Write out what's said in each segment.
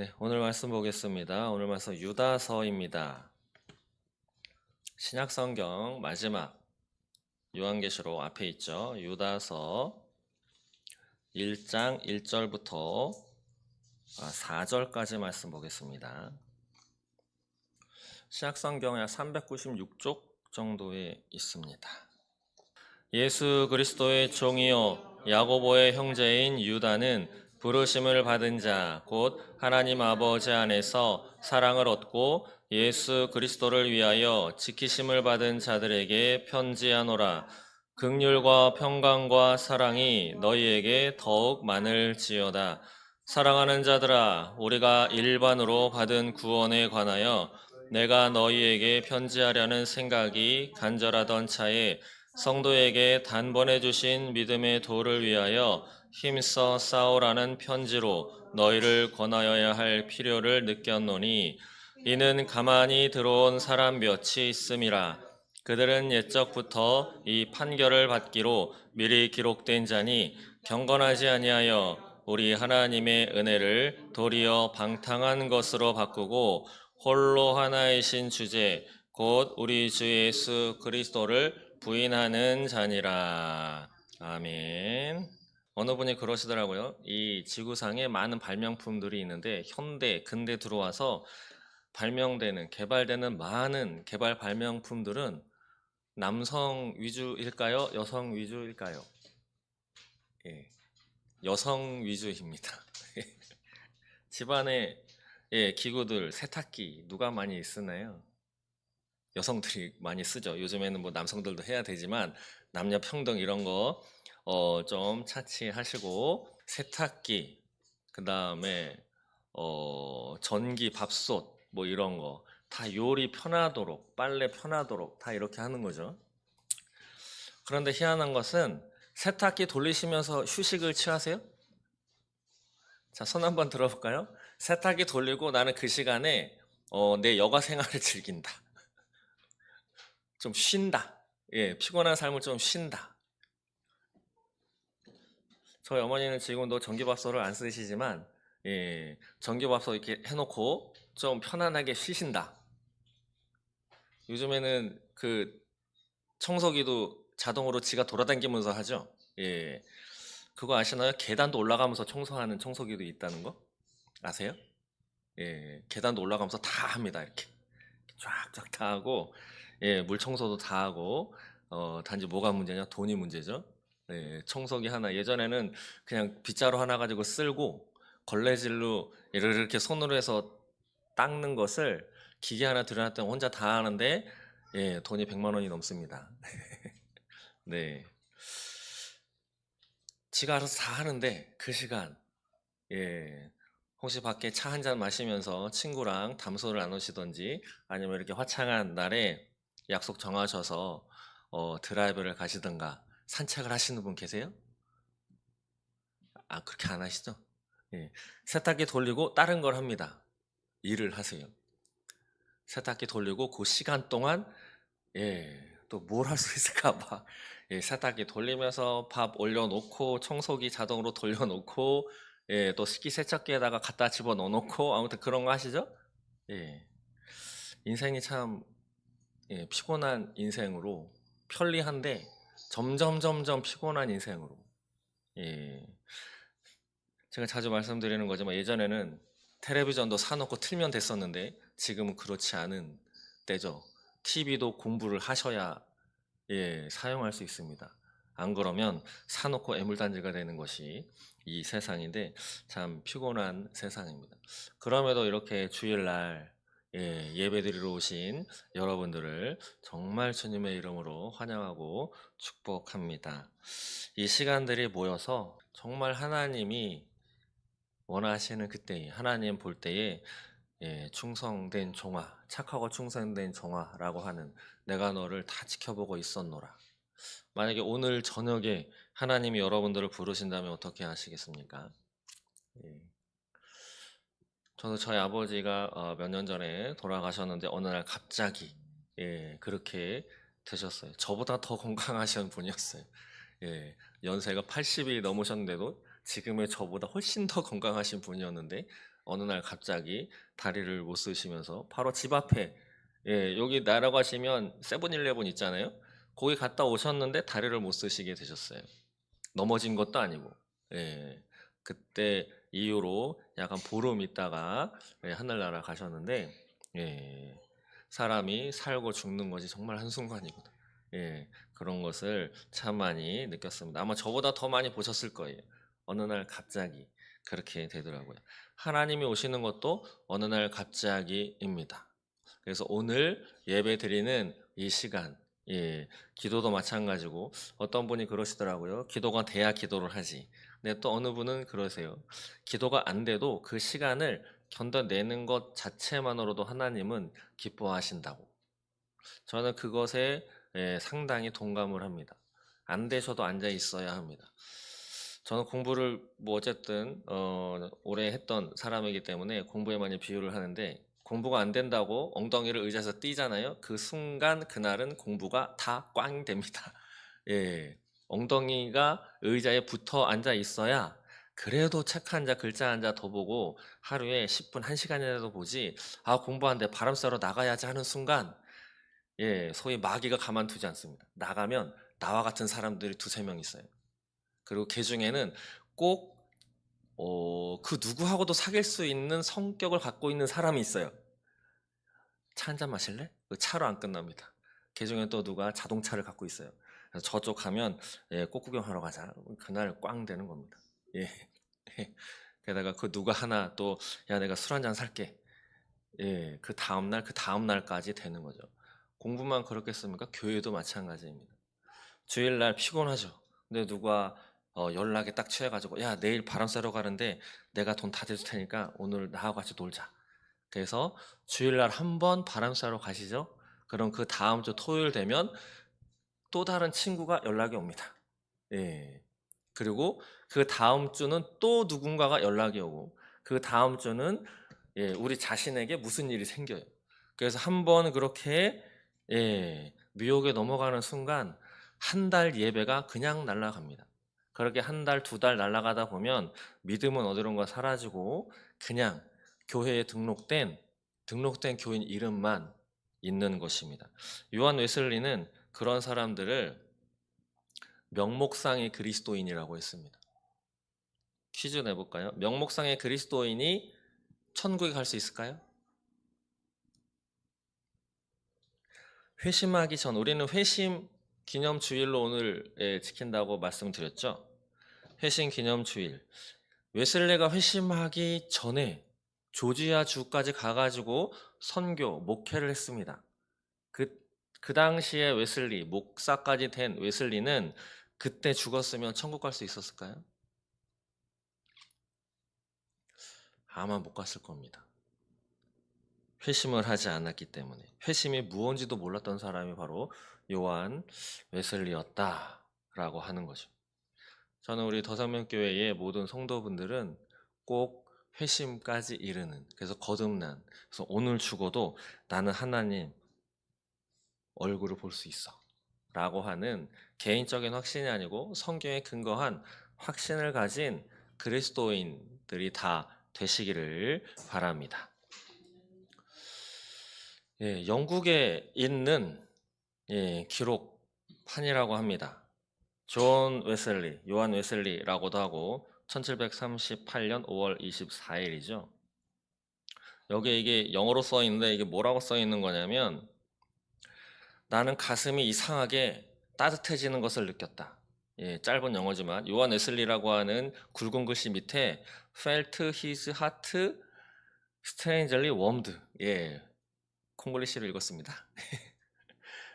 네, 오늘 말씀 보겠습니다. 오늘 말씀 유다서입니다. 신약성경 마지막 요한계시록 앞에 있죠. 유다서 1장 1절부터 4절까지 말씀 보겠습니다. 신약성경에 약 396쪽 정도에 있습니다. 예수 그리스도의 종이요 야고보의 형제인 유다는 부르심을 받은 자 곧 하나님 아버지 안에서 사랑을 얻고 예수 그리스도를 위하여 지키심을 받은 자들에게 편지하노라. 긍휼과 평강과 사랑이 너희에게 더욱 많을지어다. 사랑하는 자들아, 우리가 일반으로 받은 구원에 관하여 내가 너희에게 편지하려는 생각이 간절하던 차에 성도에게 단번에 주신 믿음의 도를 위하여 힘써 싸우라는 편지로 너희를 권하여야 할 필요를 느꼈노니 이는 가만히 들어온 사람 몇이 있음이라. 그들은 옛적부터 이 판결을 받기로 미리 기록된 자니 경건하지 아니하여 우리 하나님의 은혜를 도리어 방탕한 것으로 바꾸고 홀로 하나이신 주제 곧 우리 주 예수 그리스도를 부인하는 자니라. 아멘. 어느 분이 그러시더라고요. 이 지구상에 많은 발명품들이 있는데 현대, 근대 들어와서 발명되는, 개발되는 많은 개발 발명품들은 남성 위주일까요? 여성 위주일까요? 예, 여성 위주입니다. 집안에 기구들, 세탁기 누가 많이 쓰나요? 여성들이 많이 쓰죠. 요즘에는 뭐 남성들도 해야 되지만 남녀 평등 이런 거 좀 차치하시고 세탁기, 그다음에 전기 밥솥 뭐 이런 거 다 요리 편하도록, 빨래 편하도록 다 이렇게 하는 거죠. 그런데 희한한 것은 세탁기 돌리시면서 휴식을 취하세요? 자, 손 한번 들어볼까요? 세탁기 돌리고 나는 그 시간에 내 여가 생활을 즐긴다. 좀 쉰다. 예, 피곤한 삶을 좀 쉰다. 저희 어머니는 지금도 전기밥솥을 안 쓰시지만, 예, 전기밥솥 이렇게 해놓고 좀 편안하게 쉬신다. 요즘에는 그 청소기도 자동으로 지가 돌아다니면서 하죠. 예, 그거 아시나요? 계단도 올라가면서 청소하는 청소기도 있다는 거 아세요? 예, 계단도 올라가면서 다 합니다. 이렇게 쫙쫙 다 하고, 예, 물 청소도 다 하고, 단지 뭐가 문제냐? 돈이 문제죠. 예, 청소기 하나 예전에는 그냥 빗자루 하나 가지고 쓸고 걸레질로 이렇게 손으로 해서 닦는 것을 기계 하나 들여놨더니 혼자 다 하는데 예, 돈이 100만 원이 넘습니다. 네, 지가 알아서 다 하는데 그 시간 예, 혹시 밖에 차 한 잔 마시면서 친구랑 담소를 나누시던지 아니면 이렇게 화창한 날에 약속 정하셔서 드라이브를 가시든가 산책을 하시는 분 계세요? 아, 그렇게 안 하시죠? 예. 세탁기 돌리고 다른 걸 합니다. 일을 하세요. 세탁기 돌리고 그 시간 동안 예, 또 뭘 할 수 있을까 봐 예, 세탁기 돌리면서 밥 올려놓고 청소기 자동으로 돌려놓고 예, 또 식기세척기에다가 갖다 집어넣어 놓고 아무튼 그런 거 하시죠? 예, 인생이 참 예, 피곤한 인생으로 편리한데 점점 피곤한 인생으로 예, 제가 자주 말씀드리는 거지만 예전에는 텔레비전도 사놓고 틀면 됐었는데 지금은 그렇지 않은 때죠. TV도 공부를 하셔야 예, 사용할 수 있습니다. 안 그러면 사놓고 애물단지가 되는 것이 이 세상인데 참 피곤한 세상입니다. 그럼에도 이렇게 주일날 예배드리러 오신 여러분들을 정말 주님의 이름으로 환영하고 축복합니다. 이 시간들이 모여서 정말 하나님이 원하시는 그때 하나님 볼 때에 충성된 종아, 착하고 충성된 종아라고 하는 내가 너를 다 지켜보고 있었노라. 만약에 오늘 저녁에 하나님이 여러분들을 부르신다면 어떻게 하시겠습니까? 예. 저도 저희 아버지가 몇 년 전에 돌아가셨는데 어느 날 갑자기 그렇게 되셨어요. 저보다 더 건강하신 분이었어요. 예, 연세가 80이 넘으셨는데도 지금의 저보다 훨씬 더 건강하신 분이었는데 어느 날 갑자기 다리를 못 쓰시면서 바로 집 앞에, 여기 날아가시면 세븐일레븐 있잖아요. 거기 갔다 오셨는데 다리를 못 쓰시게 되셨어요. 넘어진 것도 아니고. 예. 그때 이후로 약간 보름 있다가 하늘나라 가셨는데, 예. 사람이 살고 죽는 것이 정말 한순간이구나. 예. 그런 것을 참 많이 느꼈습니다. 아마 저보다 더 많이 보셨을 거예요. 어느 날 갑자기 그렇게 되더라고요. 하나님이 오시는 것도 어느 날 갑자기입니다. 그래서 오늘 예배 드리는 이 시간, 기도도 마찬가지고, 어떤 분이 그러시더라고요. 기도가 돼야 기도를 하지. 근데 또 어느 분은 그러세요. 기도가 안 돼도 그 시간을 견뎌내는 것 자체만으로도 하나님은 기뻐하신다고. 저는 그것에 상당히 동감을 합니다. 안 되셔도 앉아 있어야 합니다. 저는 공부를 뭐 어쨌든 오래 했던 사람이기 때문에 공부에 많이 비유를 하는데, 공부가 안 된다고 엉덩이를 의자에서 띄잖아요. 그 순간 그날은 공부가 다 꽝 됩니다. 예, 엉덩이가 의자에 붙어 앉아 있어야 그래도 책 한 자 글자 한 자 더 보고 하루에 10분 1시간이라도 보지, 아 공부하는데 바람 쐬러 나가야지 하는 순간, 소위 마귀가 가만두지 않습니다. 나가면 나와 같은 사람들이 두세 명 있어요. 그리고 그 중에는 꼭 그 누구하고도 사귈 수 있는 성격을 갖고 있는 사람이 있어요. 차 한 잔 마실래? 그 차로 안 끝납니다. 그 중에 또 누가 자동차를 갖고 있어요. 그래서 저쪽 가면 꽃 구경하러 가자. 그날 꽝 되는 겁니다. 예. 게다가 그 누가 하나 또, 야 내가 술 한 잔 살게. 그 다음날 그 다음날까지 되는 거죠. 공부만 그렇겠습니까? 교회도 마찬가지입니다. 주일날 피곤하죠. 근데 누가 연락에 딱 취해가지고, 야 내일 바람 쐬러 가는데 내가 돈 다 대줄 테니까 오늘 나하고 같이 놀자. 그래서 주일날 한 번 바람 쐬러 가시죠. 그럼 그 다음 주 토요일 되면 또 다른 친구가 연락이 옵니다. 예. 그리고 그 다음 주는 또 누군가가 연락이 오고, 그 다음 주는 우리 자신에게 무슨 일이 생겨요. 그래서 한 번 그렇게 미혹에 넘어가는 순간 한 달 예배가 그냥 날아갑니다. 그렇게 한 달, 두 달 날아가다 보면 믿음은 어디론가 사라지고 그냥 교회에 등록된 교인 이름만 있는 것입니다. 요한 웨슬리는 그런 사람들을 명목상의 그리스도인이라고 했습니다. 퀴즈 내볼까요? 명목상의 그리스도인이 천국에 갈 수 있을까요? 회심하기 전, 우리는 회심 기념 주일로 오늘 지킨다고 말씀드렸죠. 회심 기념 주일. 웨슬레가 회심하기 전에 조지아 주까지 가가지고 선교, 목회를 했습니다. 그 당시에 웨슬리, 목사까지 된 웨슬리는 그때 죽었으면 천국 갈 수 있었을까요? 아마 못 갔을 겁니다. 회심을 하지 않았기 때문에. 회심이 무언지도 몰랐던 사람이 바로 요한 웨슬리였다라고 하는 거죠. 저는 우리 더상명교회의 모든 성도분들은 꼭 회심까지 이르는, 그래서 거듭난, 그래서 오늘 죽어도 나는 하나님 얼굴을 볼 수 있어 라고 하는 개인적인 확신이 아니고 성경에 근거한 확신을 가진 그리스도인들이 다 되시기를 바랍니다. 영국에 있는 기록판이라고 합니다. 요한 웨슬리라고도 하고 1738년 5월 24일이죠. 여기에 이게 영어로 써 있는데 이게 뭐라고 써 있는 거냐면, 나는 가슴이 이상하게 따뜻해지는 것을 느꼈다. 짧은 영어지만 요한 웨슬리라고 하는 굵은 글씨 밑에 felt his heart strangely warmed. 콩글리시를 읽었습니다.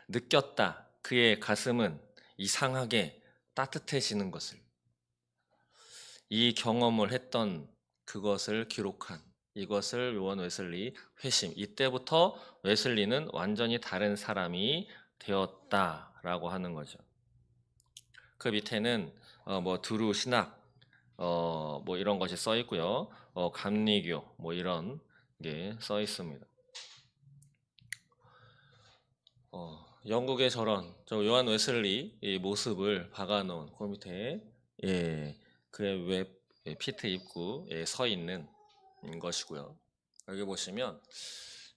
느꼈다. 그의 가슴은 이상하게 따뜻해지는 것을. 이 경험을 했던 그것을 기록한, 이것을 요한 웨슬리 회심. 이때부터 웨슬리는 완전히 다른 사람이 되었다라고 하는 거죠. 그 밑에는 뭐 두루 신학 뭐 이런 것이 써 있고요. 감리교 뭐 이런 게 써 있습니다. 영국의 저런 요한 웨슬리 이 모습을 박아놓은 그 밑에 그의 웹 피트 입구에 서 있는 것이고요. 여기 보시면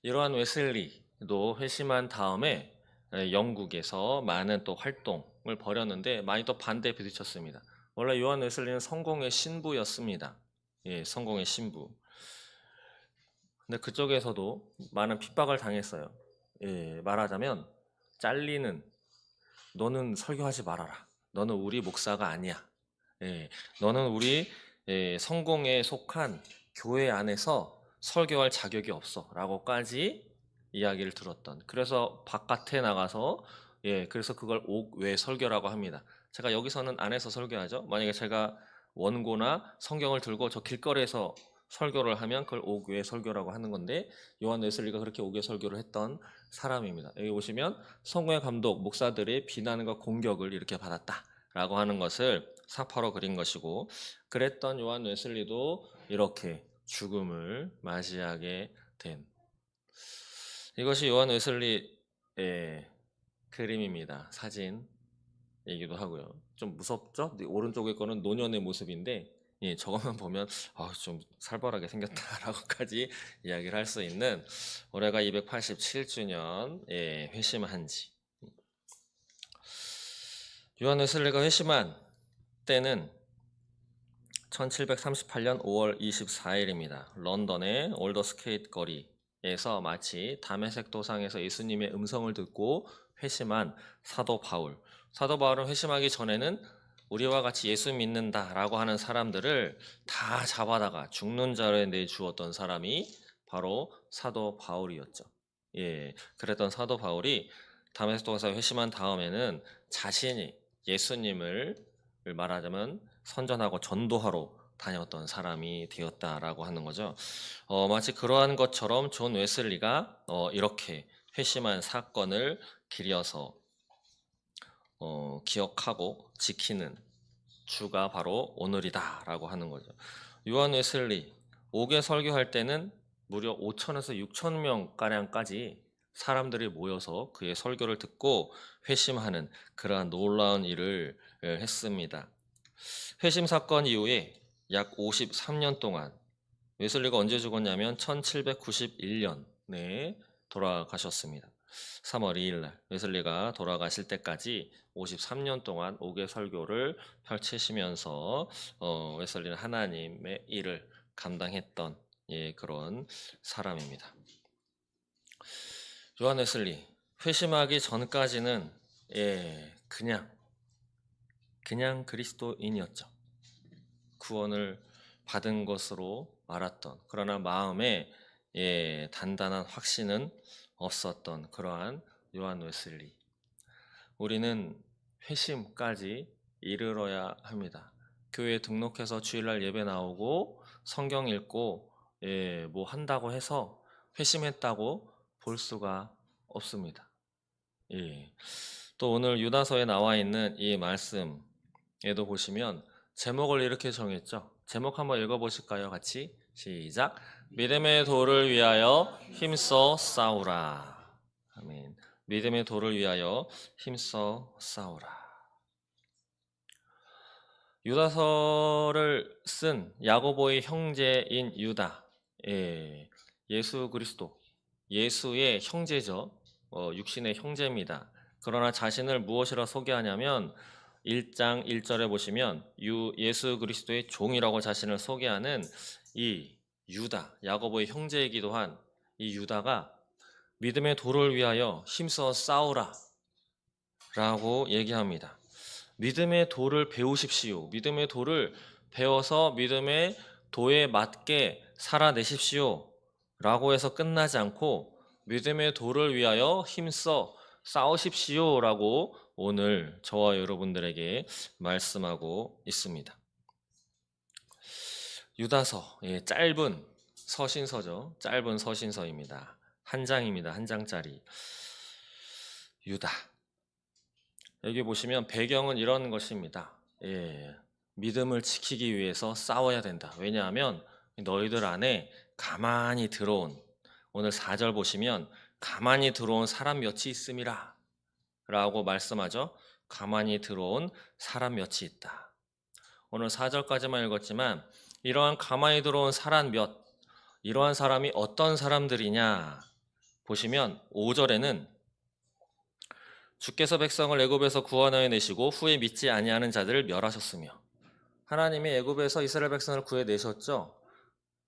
이러한 웨슬리도 회심한 다음에 영국에서 많은 또 활동을 벌였는데 많이 또 반대에 부딪혔습니다. 원래 요한 웨슬리는 성공의 신부였습니다. 예, 성공의 신부. 근데 그쪽에서도 많은 핍박을 당했어요. 예, 말하자면 잘리는 너는 설교하지 말아라. 너는 우리 목사가 아니야. 예, 너는 우리 성공에 속한 교회 안에서 설교할 자격이 없어. 라고까지 이야기를 들었던. 그래서 바깥에 나가서 그래서 그걸 옥외 설교라고 합니다. 제가 여기서는 안에서 설교하죠. 만약에 제가 원고나 성경을 들고 저 길거리에서 설교를 하면 그걸 옥외 설교라고 하는 건데 요한 웨슬리가 그렇게 옥외 설교를 했던 사람입니다. 여기 보시면 성공의 감독, 목사들의 비난과 공격을 이렇게 받았다라고 하는 것을 사파로 그린 것이고 그랬던 요한 웨슬리도 이렇게 죽음을 맞이하게 된 이것이 요한 웨슬리의 그림입니다. 사진이기도 하고요. 좀 무섭죠? 오른쪽에 거는 노년의 모습인데 저것만 보면 좀 살벌하게 생겼다라고까지 이야기를 할 수 있는 올해가 287주년 회심한 지 요한 웨슬리가 회심한 때는 1738년 5월 24일입니다. 런던의 올더스케이트 거리에서 마치 담에색 도상에서 예수님의 음성을 듣고 회심한 사도 바울. 사도 바울은 회심하기 전에는 우리와 같이 예수 믿는다라고 하는 사람들을 다 잡아다가 죽는 자리에 내주었던 사람이 바로 사도 바울이었죠. 그랬던 사도 바울이 담에색 도상에서 회심한 다음에는 자신이 예수님을 말하자면 선전하고 전도하러 다녔던 사람이 되었다라고 하는 거죠. 마치 그러한 것처럼 존 웨슬리가 이렇게 회심한 사건을 기려서 기억하고 지키는 주가 바로 오늘이다라고 하는 거죠. 요한 웨슬리 5개 설교할 때는 무려 5천에서 6천 명 가량까지 사람들이 모여서 그의 설교를 듣고 회심하는 그러한 놀라운 일을 했습니다. 회심 사건 이후에 약 53년 동안 웨슬리가 언제 죽었냐면 1791년에 돌아가셨습니다. 3월 2일 날 웨슬리가 돌아가실 때까지 53년 동안 5개 설교를 펼치시면서 웨슬리는 하나님의 일을 감당했던 그런 사람입니다. 요한 웨슬리 회심하기 전까지는 그냥 그리스도인이었죠. 구원을 받은 것으로 알았던 그러나 마음에 단단한 확신은 없었던 그러한 요한 웨슬리. 우리는 회심까지 이르러야 합니다. 교회에 등록해서 주일날 예배 나오고 성경 읽고 뭐 한다고 해서 회심했다고 볼 수가 없습니다. 또 오늘 유다서에 나와 있는 이 말씀에도 보시면 제목을 이렇게 정했죠. 제목 한번 읽어보실까요? 같이 시작. 믿음의 도를 위하여 힘써 싸우라. 아멘. 믿음의 도를 위하여 힘써 싸우라. 유다서를 쓴 야고보의 형제인 유다, 예수 그리스도, 예수의 형제죠. 육신의 형제입니다. 그러나 자신을 무엇이라 소개하냐면 1장 1절에 보시면 예수 그리스도의 종이라고 자신을 소개하는 이 유다, 야고보의 형제이기도 한 이 유다가 믿음의 도를 위하여 힘써 싸우라 라고 얘기합니다. 믿음의 도를 배우십시오. 믿음의 도를 배워서 믿음의 도에 맞게 살아내십시오 라고 해서 끝나지 않고 믿음의 도를 위하여 힘써 싸우십시오 라고 오늘 저와 여러분들에게 말씀하고 있습니다. 유다서, 짧은 서신서죠. 짧은 서신서입니다. 한 장입니다. 한 장짜리. 유다. 여기 보시면 배경은 이런 것입니다. 믿음을 지키기 위해서 싸워야 된다. 왜냐하면 너희들 안에 가만히 들어온 오늘 4절 보시면 가만히 들어온 사람 몇이 있음이라 라고 말씀하죠. 가만히 들어온 사람 몇이 있다. 오늘 4절까지만 읽었지만 이러한 가만히 들어온 사람 몇 이러한 사람이 어떤 사람들이냐 보시면 5절에는 주께서 백성을 애굽에서 구원하여 내시고 후에 믿지 아니하는 자들을 멸하셨으며, 하나님이 애굽에서 이스라엘 백성을 구해내셨죠.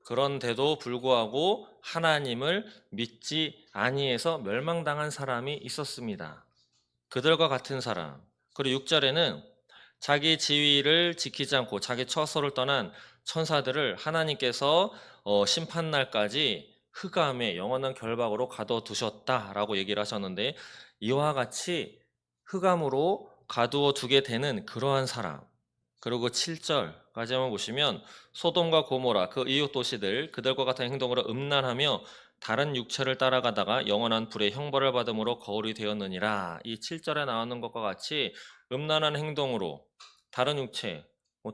그런데도 불구하고 하나님을 믿지 아니해서 멸망당한 사람이 있었습니다. 그들과 같은 사람. 그리고 6절에는 자기 지위를 지키지 않고 자기 처소를 떠난 천사들을 하나님께서 심판날까지 흑암의 영원한 결박으로 가둬두셨다라고 얘기를 하셨는데, 이와 같이 흑암으로 가두어 두게 되는 그러한 사람. 그리고 7절까지 한번 보시면 소돔과 고모라 그 이웃 도시들 그들과 같은 행동으로 음란하며 다른 육체를 따라가다가 영원한 불의 형벌을 받음으로 거울이 되었느니라. 이 7절에 나오는 것과 같이 음란한 행동으로 다른 육체,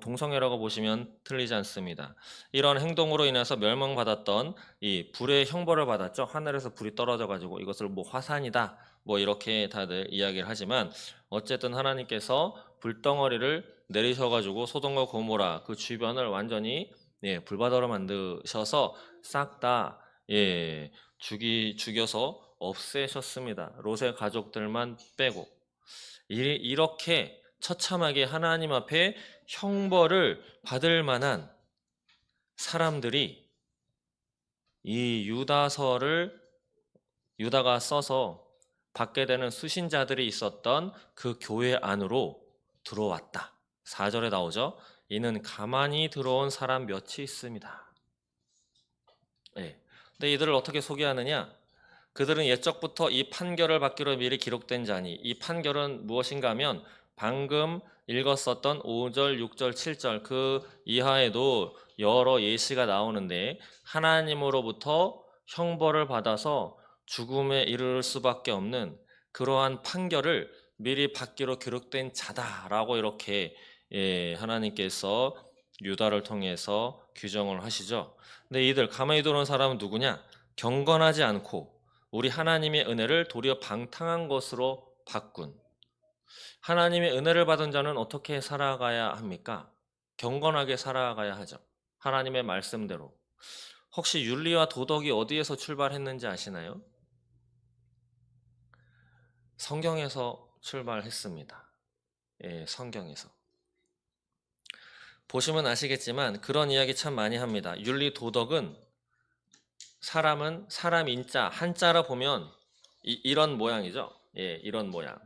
동성애라고 보시면 틀리지 않습니다. 이런 행동으로 인해서 멸망받았던 이 불의 형벌을 받았죠. 하늘에서 불이 떨어져 가지고 이것을 뭐 화산이다 뭐 이렇게 다들 이야기를 하지만, 어쨌든 하나님께서 불덩어리를 내리셔가지고 소돔과 고모라 그 주변을 완전히 불바다로 만드셔서 싹 다 죽여서 없애셨습니다. 롯의 가족들만 빼고. 이렇게 처참하게 하나님 앞에 형벌을 받을 만한 사람들이 이 유다가 써서 받게 되는 수신자들이 있었던 그 교회 안으로 들어왔다. 4절에 나오죠. 이는 가만히 들어온 사람 몇이 있습니다. 근데 이들을 어떻게 소개하느냐? 그들은 옛적부터 이 판결을 받기로 미리 기록된 자니, 이 판결은 무엇인가 하면 방금 읽었었던 5절, 6절, 7절 그 이하에도 여러 예시가 나오는데, 하나님으로부터 형벌을 받아서 죽음에 이르를 수밖에 없는 그러한 판결을 미리 받기로 기록된 자다라고 이렇게 하나님께서 유다를 통해서 규정을 하시죠. 근데 이들 가만히 들어온 사람은 누구냐? 경건하지 않고 우리 하나님의 은혜를 도리어 방탕한 것으로 바꾼, 하나님의 은혜를 받은 자는 어떻게 살아가야 합니까? 경건하게 살아가야 하죠. 하나님의 말씀대로. 혹시 윤리와 도덕이 어디에서 출발했는지 아시나요? 성경에서 출발했습니다. 성경에서. 보시면 아시겠지만 그런 이야기 참 많이 합니다. 윤리 도덕은 사람은 사람 인자 한자로 보면 이런 모양이죠. 이런 모양.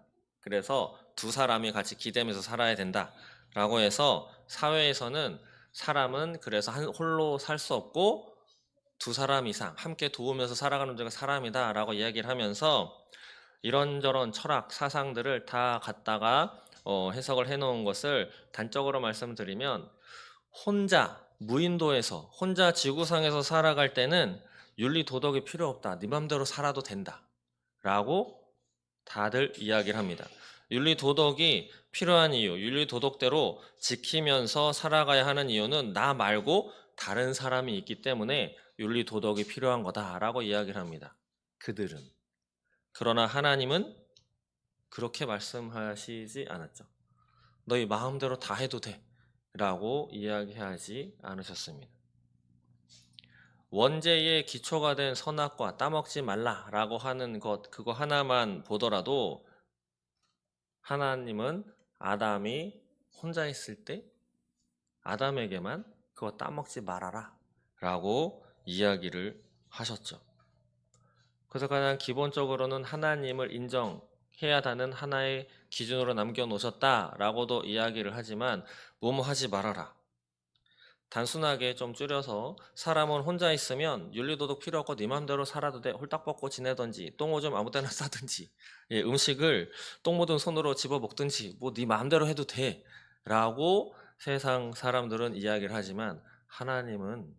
그래서 두 사람이 같이 기대면서 살아야 된다라고 해서 사회에서는 사람은 그래서 홀로 살 수 없고 두 사람 이상 함께 도우면서 살아가는 자가 사람이다라고 이야기를 하면서 이런저런 철학 사상들을 다 갖다가 해석을 해놓은 것을 단적으로 말씀드리면, 혼자 무인도에서 혼자 지구상에서 살아갈 때는 윤리 도덕이 필요 없다. 네 맘대로 살아도 된다. 라고 다들 이야기를 합니다. 윤리 도덕이 필요한 이유, 윤리 도덕대로 지키면서 살아가야 하는 이유는 나 말고 다른 사람이 있기 때문에 윤리 도덕이 필요한 거다라고 이야기를 합니다. 그들은. 그러나 하나님은 그렇게 말씀하시지 않았죠. 너희 마음대로 다 해도 돼 라고 이야기하지 않으셨습니다. 원죄의 기초가 된 선악과 따먹지 말라라고 하는 것, 그거 하나만 보더라도 하나님은 아담이 혼자 있을 때 아담에게만 그거 따먹지 말아라 라고 이야기를 하셨죠. 그래서 가장 기본적으로는 하나님을 인정해야 하는 하나의 기준으로 남겨놓으셨다라고도 이야기를 하지만, 뭐뭐 하지 말아라. 단순하게 좀 줄여서 사람은 혼자 있으면 윤리도덕 필요 없고 네 맘대로 살아도 돼. 홀딱 벗고 지내든지 똥오줌 아무 데나 싸든지 음식을 똥 묻은 손으로 집어 먹든지 뭐 네 맘대로 해도 돼 라고 세상 사람들은 이야기를 하지만, 하나님은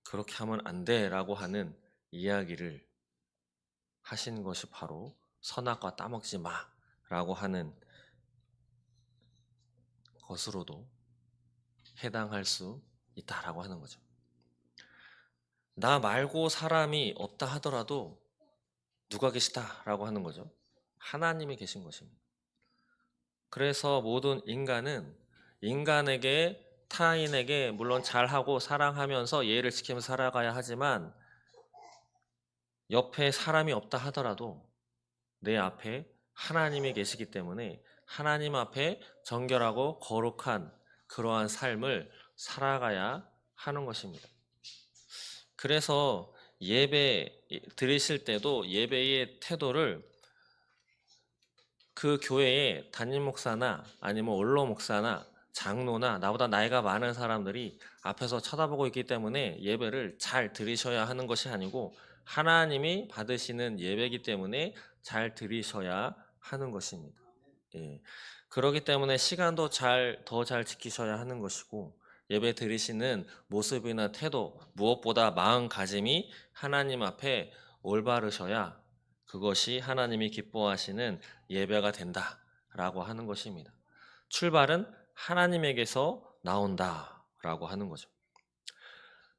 그렇게 하면 안 돼 라고 하는 이야기를 하신 것이 바로 선악과 따먹지 마 라고 하는 것으로도 해당할 수 있다라고 하는 거죠. 나 말고 사람이 없다 하더라도 누가 계시다라고 하는 거죠. 하나님이 계신 것입니다. 그래서 모든 인간은 인간에게 타인에게 물론 잘하고 사랑하면서 예의를 지키면서 살아가야 하지만 옆에 사람이 없다 하더라도 내 앞에 하나님이 계시기 때문에 하나님 앞에 정결하고 거룩한 그러한 삶을 살아가야 하는 것입니다. 그래서 예배 드리실 때도 예배의 태도를 그 교회의 담임 목사나 아니면 원로 목사나 장로나 나보다 나이가 많은 사람들이 앞에서 쳐다보고 있기 때문에 예배를 잘 드리셔야 하는 것이 아니고 하나님이 받으시는 예배이기 때문에 잘 드리셔야 하는 것입니다. 예. 그렇기 때문에 시간도 더 잘 지키셔야 하는 것이고 예배 드리시는 모습이나 태도 무엇보다 마음가짐이 하나님 앞에 올바르셔야 그것이 하나님이 기뻐하시는 예배가 된다라고 하는 것입니다. 출발은 하나님에게서 나온다라고 하는 거죠.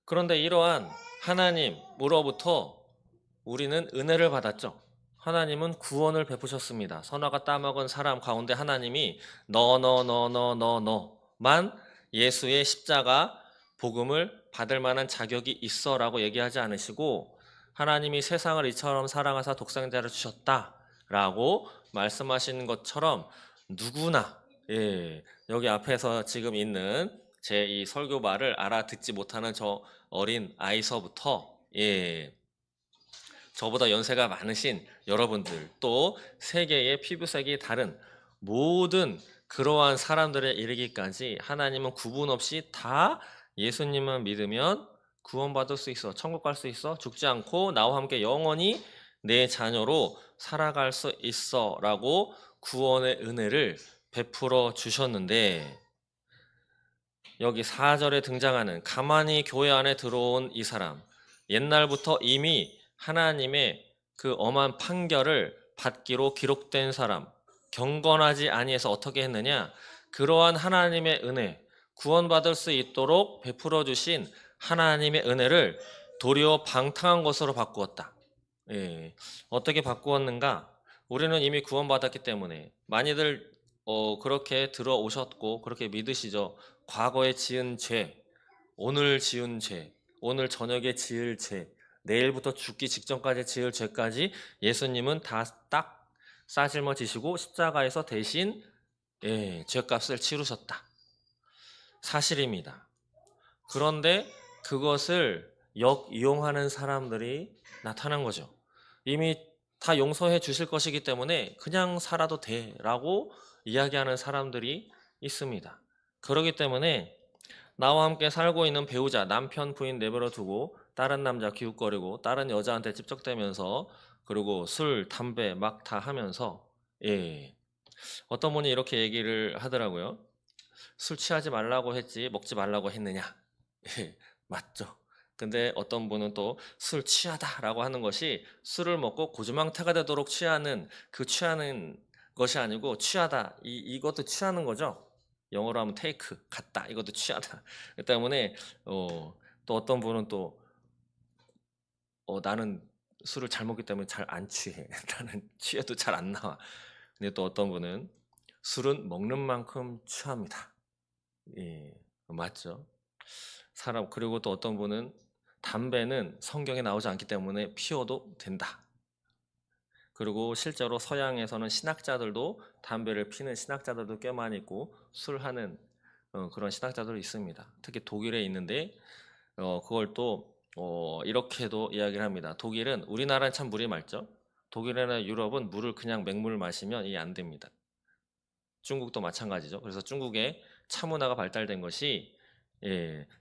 그런데 이러한 하나님으로부터 우리는 은혜를 받았죠. 하나님은 구원을 베푸셨습니다. 선악과 따먹은 사람 가운데 하나님이 너만 예수의 십자가 복음을 받을 만한 자격이 있어라고 얘기하지 않으시고 하나님이 세상을 이처럼 사랑하사 독생자를 주셨다라고 말씀하시는 것처럼 누구나 여기 앞에서 지금 있는 제 이 설교 말을 알아듣지 못하는 저 어린 아이서부터 저보다 연세가 많으신 여러분들 또 세계의 피부색이 다른 모든 그러한 사람들에 이르기까지 하나님은 구분 없이 다 예수님만 믿으면 구원받을 수 있어. 천국 갈 수 있어. 죽지 않고 나와 함께 영원히 내 자녀로 살아갈 수 있어 라고 구원의 은혜를 베풀어 주셨는데 여기 4절에 등장하는 가만히 교회 안에 들어온 이 사람 옛날부터 이미 하나님의 그 엄한 판결을 받기로 기록된 사람 경건하지 아니해서 어떻게 했느냐 그러한 하나님의 은혜 구원받을 수 있도록 베풀어 주신 하나님의 은혜를 도리어 방탕한 것으로 바꾸었다. 어떻게 바꾸었는가? 우리는 이미 구원받았기 때문에 많이들 그렇게 들어오셨고 그렇게 믿으시죠. 과거에 지은 죄, 오늘 지은 죄, 오늘 저녁에 지을 죄, 내일부터 죽기 직전까지 지을 죄까지 예수님은 다 딱 싸질러 지시고 십자가에서 대신 죄값을 치르셨다. 사실입니다. 그런데 그것을 역이용하는 사람들이 나타난 거죠. 이미 다 용서해 주실 것이기 때문에 그냥 살아도 돼라고 이야기하는 사람들이 있습니다. 그렇기 때문에 나와 함께 살고 있는 배우자, 남편, 부인 내버려 두고 다른 남자 기웃거리고 다른 여자한테 찝적대면서 그리고 술, 담배 막 다 하면서 어떤 분이 이렇게 얘기를 하더라고요. 술 취하지 말라고 했지 먹지 말라고 했느냐? 맞죠. 근데 어떤 분은 또 술 취하다라고 하는 것이 술을 먹고 고주망태가 되도록 취하는 그 취하는 것이 아니고 취하다 이것도 취하는 거죠. 영어로 하면 테이크 같다 이것도 취하다. 그 때문에 또 어떤 분은 또 나는 술을 잘 먹기 때문에 잘 안 취해. 나는 취해도 잘 안 나와. 근데 또 어떤 분은 술은 먹는 만큼 취합니다. 맞죠. 그리고 또 어떤 분은 담배는 성경에 나오지 않기 때문에 피워도 된다. 그리고 실제로 서양에서는 신학자들도 담배를 피는 신학자들도 꽤 많이 있고 술하는 그런 신학자들이 있습니다. 특히 독일에 있는데 그걸 또 이렇게도 이야기를 합니다. 독일은 우리나라는 참 물이 맑죠. 독일이나 유럽은 물을 그냥 맹물을 마시면 이게 안 됩니다. 중국도 마찬가지죠. 그래서 중국의 차 문화가 발달된 것이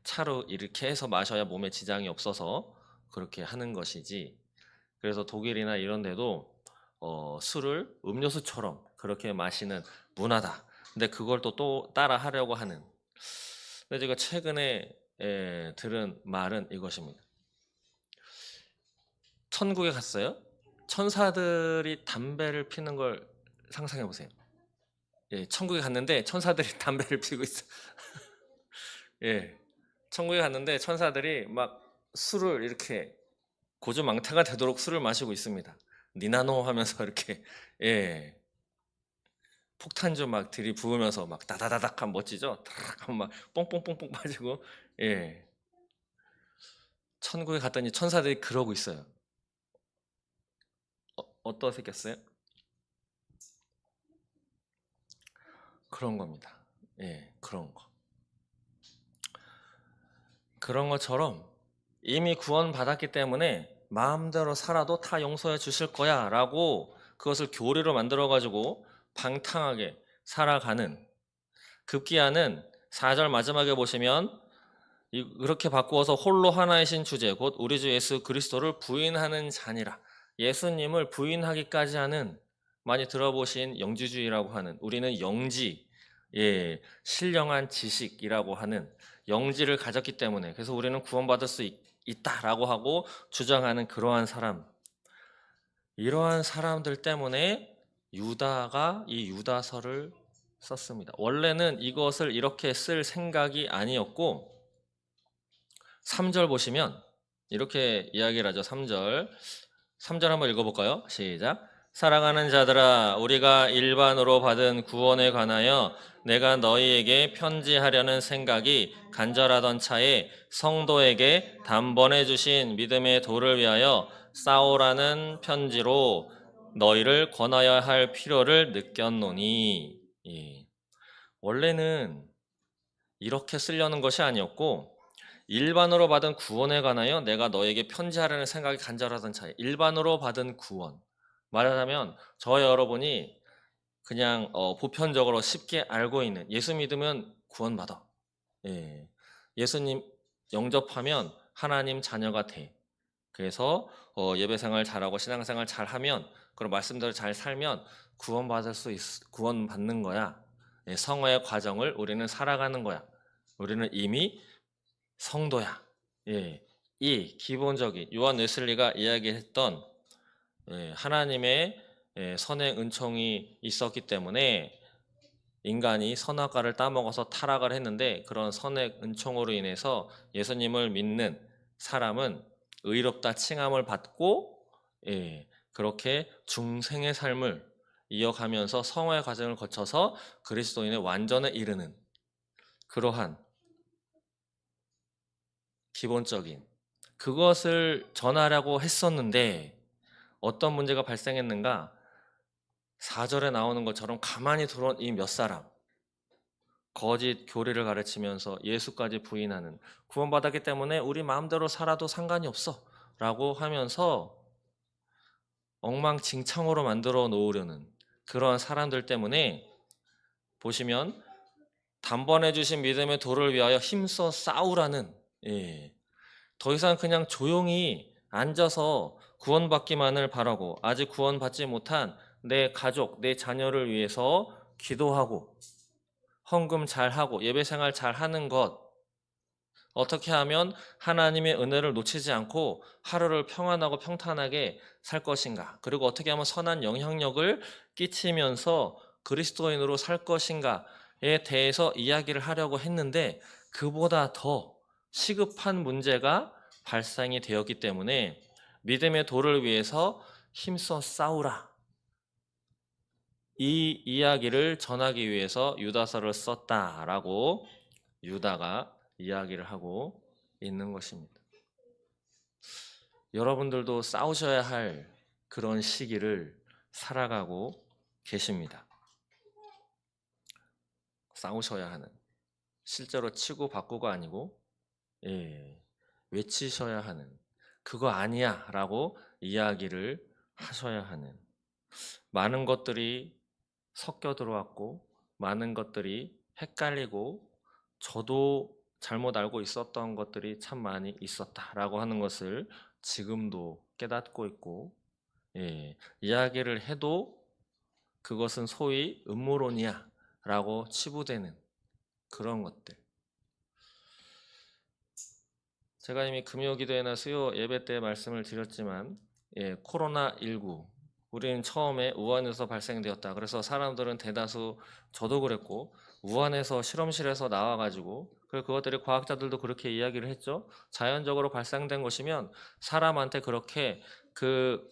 차로 이렇게 해서 마셔야 몸에 지장이 없어서 그렇게 하는 것이지. 그래서 독일이나 이런 데도 술을 음료수처럼 그렇게 마시는 문화다. 근데 그걸 또 따라 하려고 하는. 근데 제가 최근에 들은 말은 이것입니다. 천국에 갔어요. 천사들이 담배를 피는 걸 상상해 보세요. 천국에 갔는데 천사들이 담배를 피고 있어. 천국에 갔는데 천사들이 막 술을 이렇게 고주망태가 되도록 술을 마시고 있습니다. 니나노 하면서 이렇게 폭탄주 막 들이부으면서 막 다다다닥 하면 멋지죠? 다닥 하면 막 뽕뽕뽕뽕 빠지고. 예. 천국에 갔더니 천사들이 그러고 있어요. 어떠셨겠어요? 그런 겁니다. 예, 그런 거. 그런 것처럼 이미 구원받았기 때문에 마음대로 살아도 다 용서해 주실 거야 라고 그것을 교리로 만들어 가지고 방탕하게 살아가는, 급기야는 4절 마지막에 보시면 이렇게 바꾸어서 홀로 하나이신 주제 곧 우리 주 예수 그리스도를 부인하는 자니라. 예수님을 부인하기까지 하는, 많이 들어보신 영지주의라고 하는, 우리는 영지, 신령한 지식이라고 하는 영지를 가졌기 때문에, 그래서 우리는 구원받을 수 있다라고 하고 주장하는 그러한 사람, 이러한 사람들 때문에 유다가 이 유다서를 썼습니다. 원래는 이것을 이렇게 쓸 생각이 아니었고, 3절 보시면 이렇게 이야기를 하죠. 3절 한번 읽어볼까요? 시작. 사랑하는 자들아, 우리가 일반으로 받은 구원에 관하여 내가 너희에게 편지하려는 생각이 간절하던 차에 성도에게 단번에 주신 믿음의 도를 위하여 싸우라는 편지로 너희를 권하여야 할 필요를 느꼈노니. 예. 원래는 이렇게 쓰려는 것이 아니었고, 일반으로 받은 구원에 관하여 내가 너에게 편지하려는 생각이 간절하던 차에, 일반으로 받은 구원, 말하자면 저 여러분이 그냥 보편적으로 쉽게 알고 있는, 예수 믿으면 구원받아, 예. 예수님 영접하면 하나님 자녀가 돼. 그래서 예배생활 잘하고 신앙생활 잘하면, 그런 말씀대로 잘 살면 구원받는 거야. 예, 성화의 과정을 우리는 살아가는 거야. 우리는 이미 성도야. 예, 이 기본적인 요한 웨슬리가 이야기했던, 하나님의 선행 은총이 있었기 때문에 인간이 선악과를 따먹어서 타락을 했는데, 그런 선행 은총으로 인해서 예수님을 믿는 사람은 의롭다 칭함을 받고, 그렇게 중생의 삶을 이어가면서 성화의 과정을 거쳐서 그리스도인의 완전에 이르는 그러한 기본적인 그것을 전하려고 했었는데, 어떤 문제가 발생했는가? 4절에 나오는 것처럼 가만히 들어온 이 몇 사람, 거짓 교리를 가르치면서 예수까지 부인하는, 구원받았기 때문에 우리 마음대로 살아도 상관이 없어 라고 하면서 엉망진창으로 만들어 놓으려는 그런 사람들 때문에, 보시면 단번에 주신 믿음의 도를 위하여 힘써 싸우라는, 더 이상 그냥 조용히 앉아서 구원받기만을 바라고 아직 구원받지 못한 내 가족, 내 자녀를 위해서 기도하고 헌금 잘하고 예배생활 잘하는 것, 어떻게 하면 하나님의 은혜를 놓치지 않고 하루를 평안하고 평탄하게 살 것인가, 그리고 어떻게 하면 선한 영향력을 끼치면서 그리스도인으로 살 것인가에 대해서 이야기를 하려고 했는데, 그보다 더 시급한 문제가 발생이 되었기 때문에 믿음의 도를 위해서 힘써 싸우라, 이 이야기를 전하기 위해서 유다서를 썼다라고 유다가 이야기를 하고 있는 것입니다. 여러분들도 싸우셔야 할 그런 시기를 살아가고 계십니다. 싸우셔야 하는, 실제로 치고 받고가 아니고, 외치셔야 하는, 그거 아니야 라고 이야기를 하셔야 하는, 많은 것들이 섞여 들어왔고 많은 것들이 헷갈리고 저도 잘못 알고 있었던 것들이 참 많이 있었다라고 하는 것을 지금도 깨닫고 있고, 이야기를 해도 그것은 소위 음모론이야 라고 치부되는 그런 것들. 제가 이미 금요기도회나 수요 예배 때 말씀을 드렸지만, 코로나19, 우리는 처음에 우한에서 발생되었다. 그래서 사람들은 대다수, 저도 그랬고, 우한에서 실험실에서 나와가지고, 그것들이 과학자들도 그렇게 이야기를 했죠. 자연적으로 발생된 것이면 사람한테 그렇게 그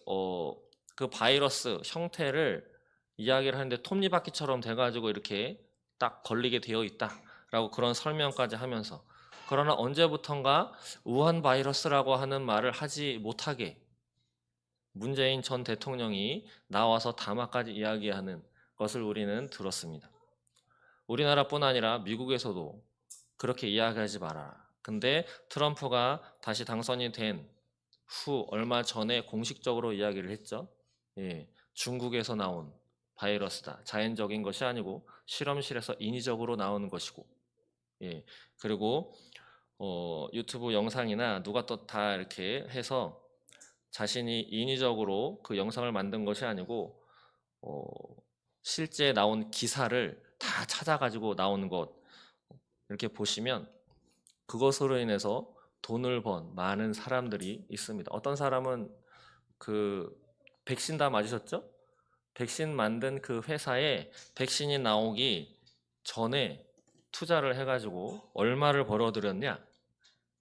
바이러스 형태를 이야기를 하는데 톱니바퀴처럼 돼가지고 이렇게 딱 걸리게 되어 있다라고 그런 설명까지 하면서, 그러나 언제부턴가 우한 바이러스라고 하는 말을 하지 못하게 문재인 전 대통령이 나와서 담화까지 이야기하는 것을 우리는 들었습니다. 우리나라뿐 아니라 미국에서도 그렇게 이야기하지 마라. 근데 트럼프가 다시 당선이 된 후 얼마 전에 공식적으로 이야기를 했죠. 예, 중국에서 나온 바이러스다. 자연적인 것이 아니고 실험실에서 인위적으로 나오는 것이고, 예, 그리고 유튜브 영상이나 누가 또 다 이렇게 해서 자신이 인위적으로 그 영상을 만든 것이 아니고 어, 실제 나온 기사를 다 찾아가지고 나오는 것, 이렇게 보시면 그것으로 인해서 돈을 번 많은 사람들이 있습니다. 어떤 사람은 그 백신 다 맞으셨죠? 백신 만든 그 회사에 백신이 나오기 전에 투자를 해가지고 얼마를 벌어들였냐?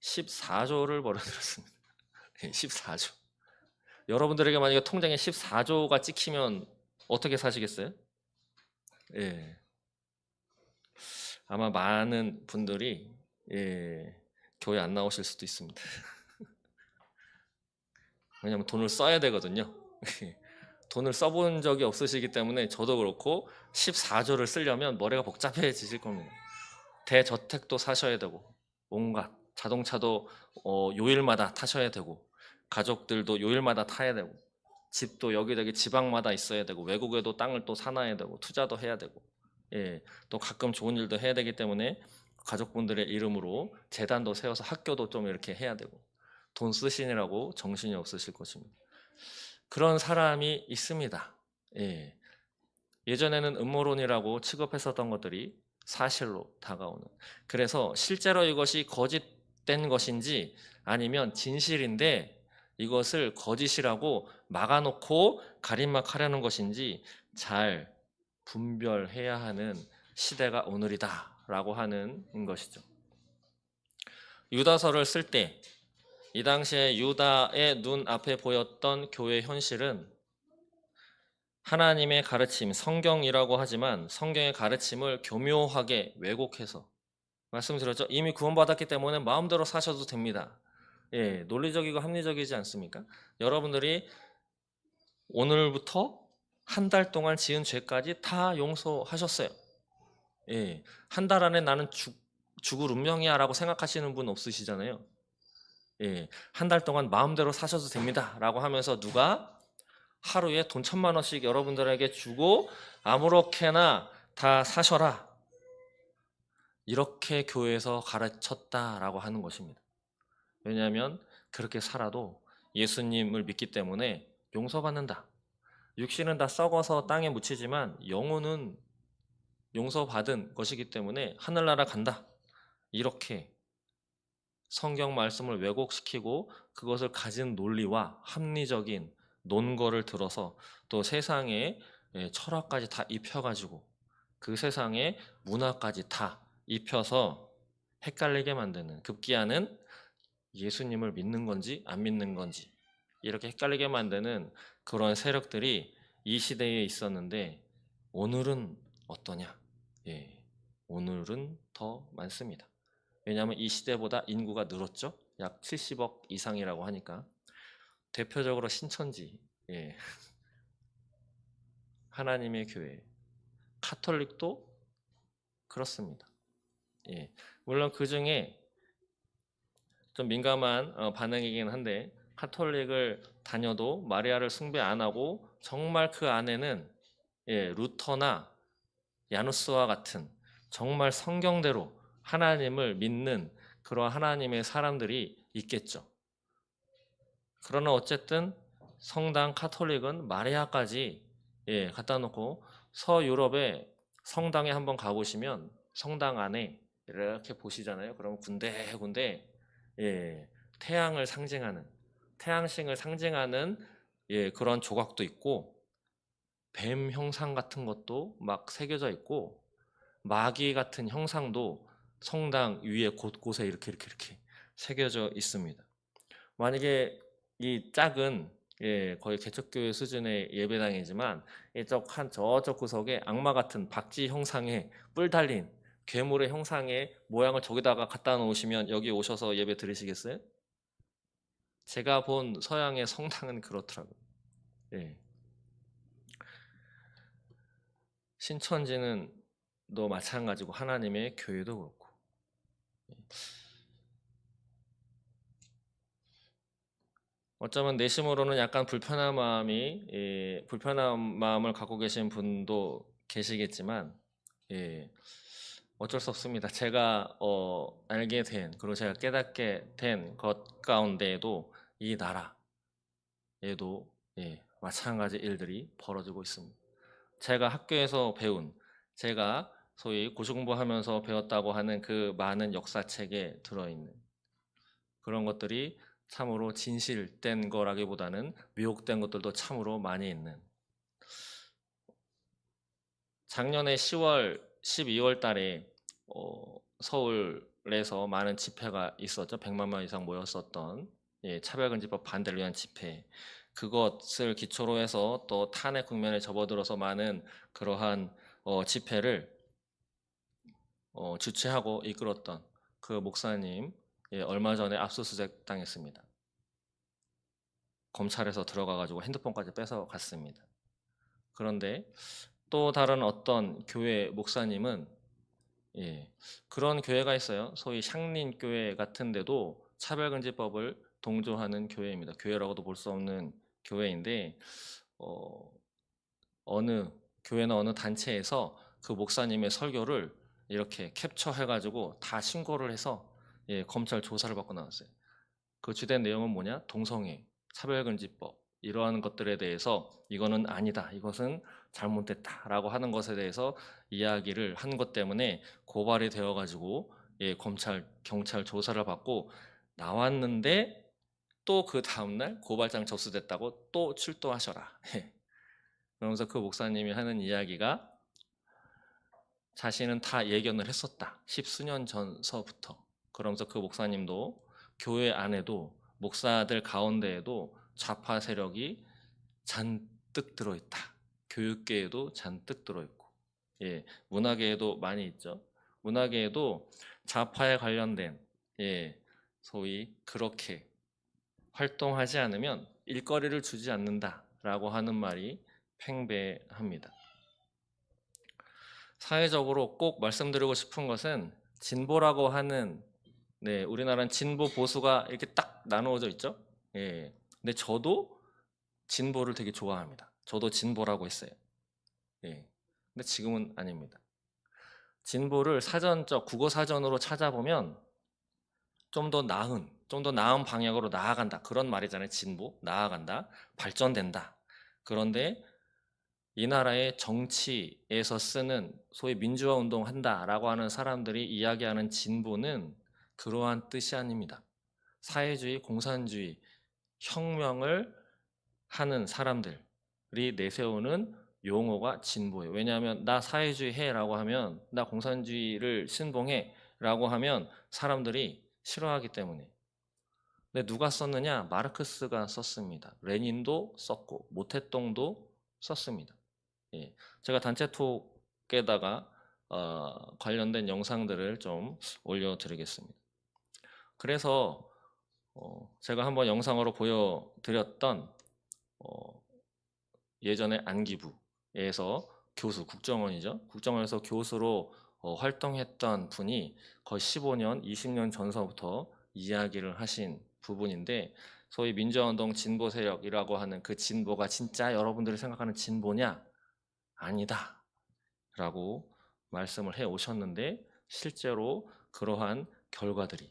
14조를 벌어들였습니다. 14조. 여러분들에게 만약에 통장에 14조가 찍히면 어떻게 사시겠어요? 예. 아마 많은 분들이, 예, 교회 안 나오실 수도 있습니다. 왜냐하면 돈을 써야 되거든요. 돈을 써본 적이 없으시기 때문에 저도 그렇고 14조를 쓰려면 머리가 복잡해지실 겁니다. 대저택도 사셔야 되고, 온갖 자동차도 요일마다 타셔야 되고, 가족들도 요일마다 타야 되고, 집도 여기저기 지방마다 있어야 되고, 외국에도 땅을 또 사놔야 되고, 투자도 해야 되고, 예, 또 가끔 좋은 일도 해야 되기 때문에 가족분들의 이름으로 재단도 세워서 학교도 좀 이렇게 해야 되고, 돈 쓰시느라고 정신이 없으실 것입니다. 그런 사람이 있습니다. 예. 예전에는 음모론이라고 취급했었던 것들이 사실로 다가오는. 그래서 실제로 이것이 거짓된 것인지 아니면 진실인데 이것을 거짓이라고 막아놓고 가림막하려는 것인지 잘 분별해야 하는 시대가 오늘이다라고 하는 것이죠. 유다서를 쓸 때 이 당시에 유다의 눈앞에 보였던 교회 현실은 하나님의 가르침, 성경이라고 하지만 성경의 가르침을 교묘하게 왜곡해서, 말씀드렸죠. 이미 구원받았기 때문에 마음대로 사셔도 됩니다. 예, 논리적이고 합리적이지 않습니까? 여러분들이 오늘부터 한 달 동안 지은 죄까지 다 용서하셨어요. 예, 한 달 안에 나는 죽을 운명이야 라고 생각하시는 분 없으시잖아요. 예, 한 달 동안 마음대로 사셔도 됩니다 라고 하면서 누가 하루에 돈 1,000만 원씩 여러분들에게 주고 아무렇게나 다 사셔라, 이렇게 교회에서 가르쳤다라고 하는 것입니다. 왜냐하면 그렇게 살아도 예수님을 믿기 때문에 용서받는다. 육신은 다 썩어서 땅에 묻히지만 영혼은 용서받은 것이기 때문에 하늘나라 간다. 이렇게 성경 말씀을 왜곡시키고 그것을 가진 논리와 합리적인 논거를 들어서 또 세상의 철학까지 다 입혀가지고 그 세상의 문화까지 다 입혀서 헷갈리게 만드는, 급기야는 예수님을 믿는 건지 안 믿는 건지 이렇게 헷갈리게 만드는 그런 세력들이 이 시대에 있었는데 오늘은 어떠냐? 예, 오늘은 더 많습니다. 왜냐하면 이 시대보다 인구가 늘었죠. 약 70억 이상이라고 하니까. 대표적으로 신천지, 예, 하나님의 교회, 카톨릭도 그렇습니다. 예, 물론 그 중에 좀 민감한 반응이긴 한데 카톨릭을 다녀도 마리아를 숭배 안 하고 정말 그 안에는, 예, 루터나 야누스와 같은 정말 성경대로 하나님을 믿는 그러한 하나님의 사람들이 있겠죠. 그러나 어쨌든 성당 카톨릭은 마리아까지, 예, 갖다 놓고 서유럽의 성당에 한번 가보시면 성당 안에 이렇게 보시잖아요. 그러면 군데군데, 예, 태양을 상징하는, 태양신을 상징하는, 예, 그런 조각도 있고 뱀 형상 같은 것도 막 새겨져 있고 마귀 같은 형상도 성당 위에 곳곳에 이렇게 새겨져 있습니다. 만약에 이 짝은 거의 개척교회 수준의 예배당이지만 저쪽 구석에 악마 같은 박쥐 형상의 뿔 달린 괴물의 형상의 모양을 저기다가 갖다 놓으시면 여기 오셔서 예배 드리시겠어요? 제가 본 서양의 성당은 그렇더라고요. 예. 신천지는 또 마찬가지고 하나님의 교회도 그렇고. 어쩌면 내심으로는 약간 불편한 마음을 갖고 계신 분도 계시겠지만, 어쩔 수 없습니다. 제가 알게 된, 그리고 제가 깨닫게 된 것 가운데에도 이 나라에도 마찬가지 일들이 벌어지고 있습니다. 제가 학교에서 배운, 제가 소위 고시공부하면서 배웠다고 하는 그 많은 역사책에 들어있는 그런 것들이 참으로 진실된 거라기보다는 미혹된 것들도 참으로 많이 있는. 작년에 10월, 12월 달에 서울에서 많은 집회가 있었죠. 100만 명 이상 모였었던 차별금지법 반대를 위한 집회. 그것을 기초로 해서 또 탄핵 국면에 접어들어서 많은 그러한 집회를 주최하고 이끌었던 그 목사님 얼마 전에 압수수색 당했습니다. 검찰에서 들어가가지고 핸드폰까지 뺏어갔습니다. 그런데 또 다른 어떤 교회 목사님은 그런 교회가 있어요. 소위 샹린교회 같은 데도 차별금지법을 동조하는 교회입니다. 교회라고도 볼 수 없는 교회인데 어느 교회나 어느 단체에서 그 목사님의 설교를 이렇게 캡처해가지고 다 신고를 해서 검찰 조사를 받고 나왔어요. 그 주된 내용은 뭐냐? 동성애, 차별금지법 이러한 것들에 대해서 이거는 아니다, 이것은 잘못됐다라고 하는 것에 대해서 이야기를 한 것 때문에 고발이 되어가지고 검찰, 경찰 조사를 받고 나왔는데 또 그 다음날 고발장 접수됐다고 또 출두하셔라. 그러면서 그 목사님이 하는 이야기가 자신은 다 예견을 했었다. 십수년 전서부터. 그러면서 그 목사님도 교회 안에도 목사들 가운데에도 좌파 세력이 잔뜩 들어있다. 교육계에도 잔뜩 들어있고, 문화계에도 많이 있죠. 문화계에도 좌파에 관련된, 소위 그렇게 활동하지 않으면 일거리를 주지 않는다라고 하는 말이 팽배합니다. 사회적으로 꼭 말씀드리고 싶은 것은 진보라고 하는 우리나라는 진보 보수가 이렇게 딱 나누어져 있죠. 근데 저도 진보를 되게 좋아합니다. 저도 진보라고 했어요. 근데 지금은 아닙니다. 진보를 사전적 국어 사전으로 찾아보면 좀 더 나은 방향으로 나아간다. 그런 말이잖아요. 진보, 나아간다, 발전된다. 그런데 이 나라의 정치에서 쓰는 소위 민주화 운동한다라고 하는 사람들이 이야기하는 진보는 그러한 뜻이 아닙니다. 사회주의, 공산주의, 혁명을 하는 사람들이 내세우는 용어가 진보예요. 왜냐하면 나 사회주의 해라고 하면, 나 공산주의를 신봉해라고 하면 사람들이 싫어하기 때문에. 근데 누가 썼느냐? 마르크스가 썼습니다. 레닌도 썼고 모태똥도 썼습니다. 제가 단체톡에다가 관련된 영상들을 좀 올려드리겠습니다. 그래서 제가 한번 영상으로 보여드렸던 예전에 안기부에서 교수, 국정원이죠. 국정원에서 교수로 활동했던 분이 거의 15년, 20년 전서부터 이야기를 하신 부분인데, 소위 민주화운동 진보 세력이라고 하는 그 진보가 진짜 여러분들이 생각하는 진보냐? 아니다 라고 말씀을 해 오셨는데, 실제로 그러한 결과들이,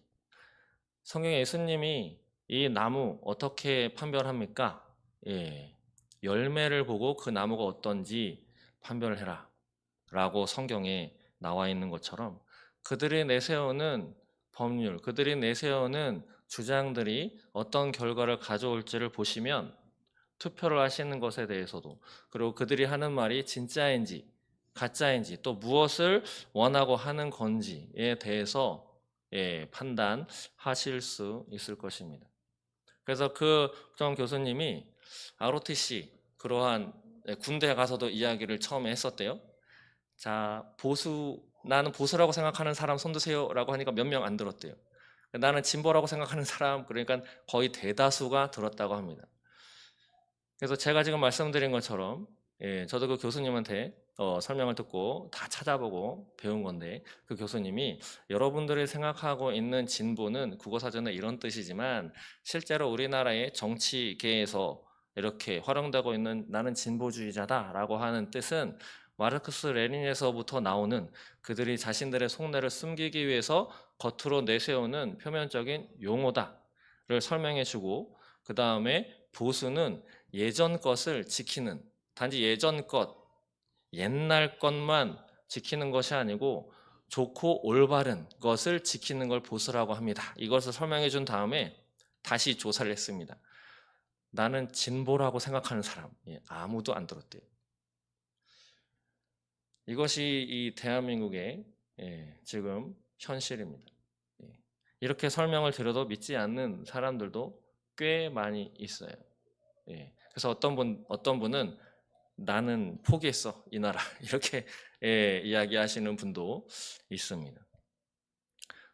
성경에 예수님이 이 나무 어떻게 판별합니까? 열매를 보고 그 나무가 어떤지 판별을 해라 라고 성경에 나와 있는 것처럼, 그들이 내세우는 법률, 그들이 내세우는 주장들이 어떤 결과를 가져올지를 보시면 투표를 하시는 것에 대해서도, 그리고 그들이 하는 말이 진짜인지 가짜인지, 또 무엇을 원하고 하는 건지에 대해서 판단하실 수 있을 것입니다. 그래서 그 정 교수님이 ROTC 그러한 군대에 가서도 이야기를 처음에 했었대요. 자, 나는 보수라고 생각하는 사람 손 드세요라고 하니까 몇 명 안 들었대요. 나는 진보라고 생각하는 사람, 그러니까 거의 대다수가 들었다고 합니다. 그래서 제가 지금 말씀드린 것처럼 저도 그 교수님한테 설명을 듣고 다 찾아보고 배운 건데, 그 교수님이 여러분들이 생각하고 있는 진보는 국어사전에 이런 뜻이지만 실제로 우리나라의 정치계에서 이렇게 활용되고 있는 나는 진보주의자다라고 하는 뜻은 마르크스 레닌에서부터 나오는 그들이 자신들의 속내를 숨기기 위해서 겉으로 내세우는 표면적인 용어다를 설명해주고, 그 다음에 보수는 예전 것을 지키는, 단지 예전 것, 옛날 것만 지키는 것이 아니고 좋고 올바른 것을 지키는 걸 보수라고 합니다. 이것을 설명해 준 다음에 다시 조사를 했습니다. 나는 진보라고 생각하는 사람, 아무도 안 들었대요. 이것이 이 대한민국의 지금 현실입니다. 이렇게 설명을 드려도 믿지 않는 사람들도 꽤 많이 있어요. 그래서 어떤 분은 나는 포기했어, 이 나라. 이렇게 이야기하시는 분도 있습니다.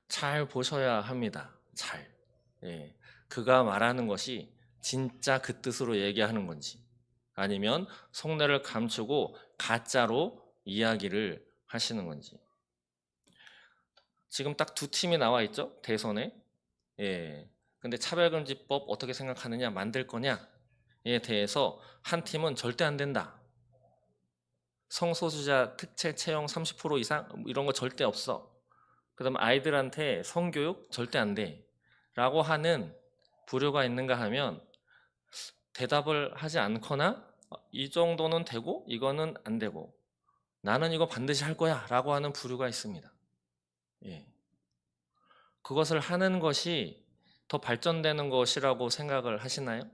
잘 보셔야 합니다. 잘. 그가 말하는 것이 진짜 그 뜻으로 얘기하는 건지, 아니면 속내를 감추고 가짜로 이야기를 하시는 건지. 지금 딱 두 팀이 나와 있죠, 대선에. 근데 차별금지법 어떻게 생각하느냐, 만들 거냐에 대해서 한 팀은 절대 안 된다. 성소수자 특채 채용 30% 이상 이런 거 절대 없어. 그다음 아이들한테 성교육 절대 안 돼. 라고 하는 부류가 있는가 하면 대답을 하지 않거나 이 정도는 되고 이거는 안 되고 나는 이거 반드시 할 거야 라고 하는 부류가 있습니다. 그것을 하는 것이 더 발전되는 것이라고 생각을 하시나요?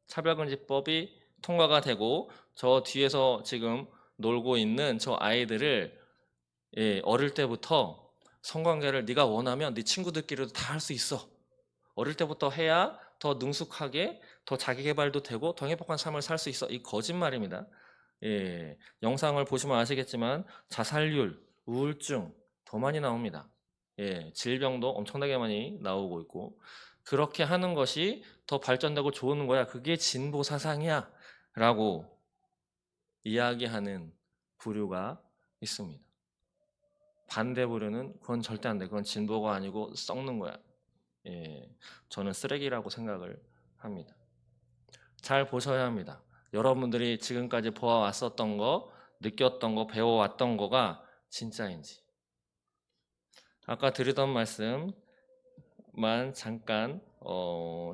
차별금지법이 통과가 되고 저 뒤에서 지금 놀고 있는 저 아이들을 어릴 때부터 성관계를 네가 원하면 네 친구들끼리도 다 할 수 있어. 어릴 때부터 해야 더 능숙하게 더 자기 개발도 되고 더 행복한 삶을 살 수 있어. 이 거짓말입니다. 영상을 보시면 아시겠지만 자살률, 우울증 더 많이 나옵니다. 질병도 엄청나게 많이 나오고 있고, 그렇게 하는 것이 더 발전되고 좋은 거야. 그게 진보 사상이야. 라고 이야기하는 부류가 있습니다. 반대 부류는 그건 절대 안 돼. 그건 진보가 아니고 썩는 거야. 저는 쓰레기라고 생각을 합니다. 잘 보셔야 합니다. 여러분들이 지금까지 보아왔었던 거, 느꼈던 거, 배워왔던 거가 진짜인지. 아까 드리던 말씀만 잠깐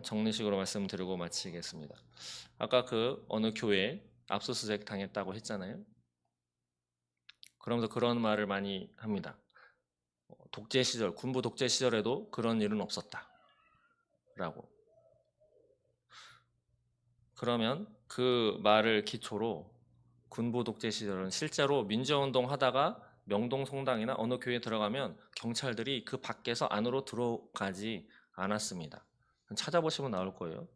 정리식으로 말씀드리고 마치겠습니다. 아까 그 어느 교회 압수수색 당했다고 했잖아요. 그러면서 그런 말을 많이 합니다. 독재 시절, 군부 독재 시절에도 그런 일은 없었다. 라고. 그러면 그 말을 기초로 군부 독재 시절은 실제로 민주화운동 하다가 명동 성당이나 어느 교회에 들어가면 경찰들이 그 밖에서 안으로 들어가지 않았습니다. 찾아보시면 나올 거예요.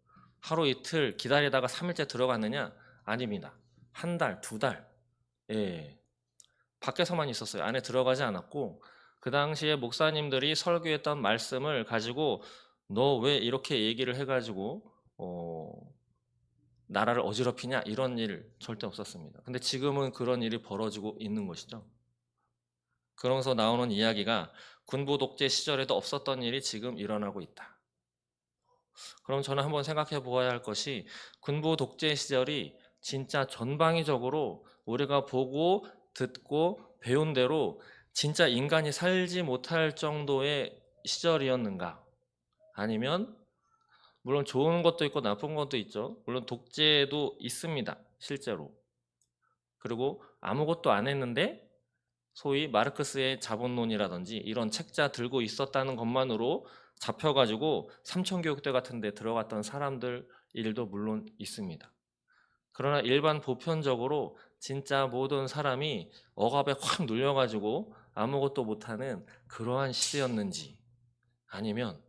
하루 이틀 기다리다가 3일째 들어갔느냐? 아닙니다. 한 달, 두 달. 밖에서만 있었어요. 안에 들어가지 않았고, 그 당시에 목사님들이 설교했던 말씀을 가지고 너 왜 이렇게 얘기를 해가지고 나라를 어지럽히냐, 이런 일 절대 없었습니다. 근데 지금은 그런 일이 벌어지고 있는 것이죠. 그러면서 나오는 이야기가 군부 독재 시절에도 없었던 일이 지금 일어나고 있다. 그럼 저는 한번 생각해 보아야 할 것이, 군부 독재 시절이 진짜 전방위적으로 우리가 보고 듣고 배운 대로 진짜 인간이 살지 못할 정도의 시절이었는가? 아니면 물론 좋은 것도 있고 나쁜 것도 있죠. 물론 독재도 있습니다. 실제로. 그리고 아무것도 안 했는데 소위 마르크스의 자본론이라든지 이런 책자 들고 있었다는 것만으로 잡혀가지고 삼천교육대 같은 데 들어갔던 사람들 일도 물론 있습니다. 그러나 일반 보편적으로 진짜 모든 사람이 억압에 확 눌려가지고 아무것도 못하는 그러한 시대였는지, 아니면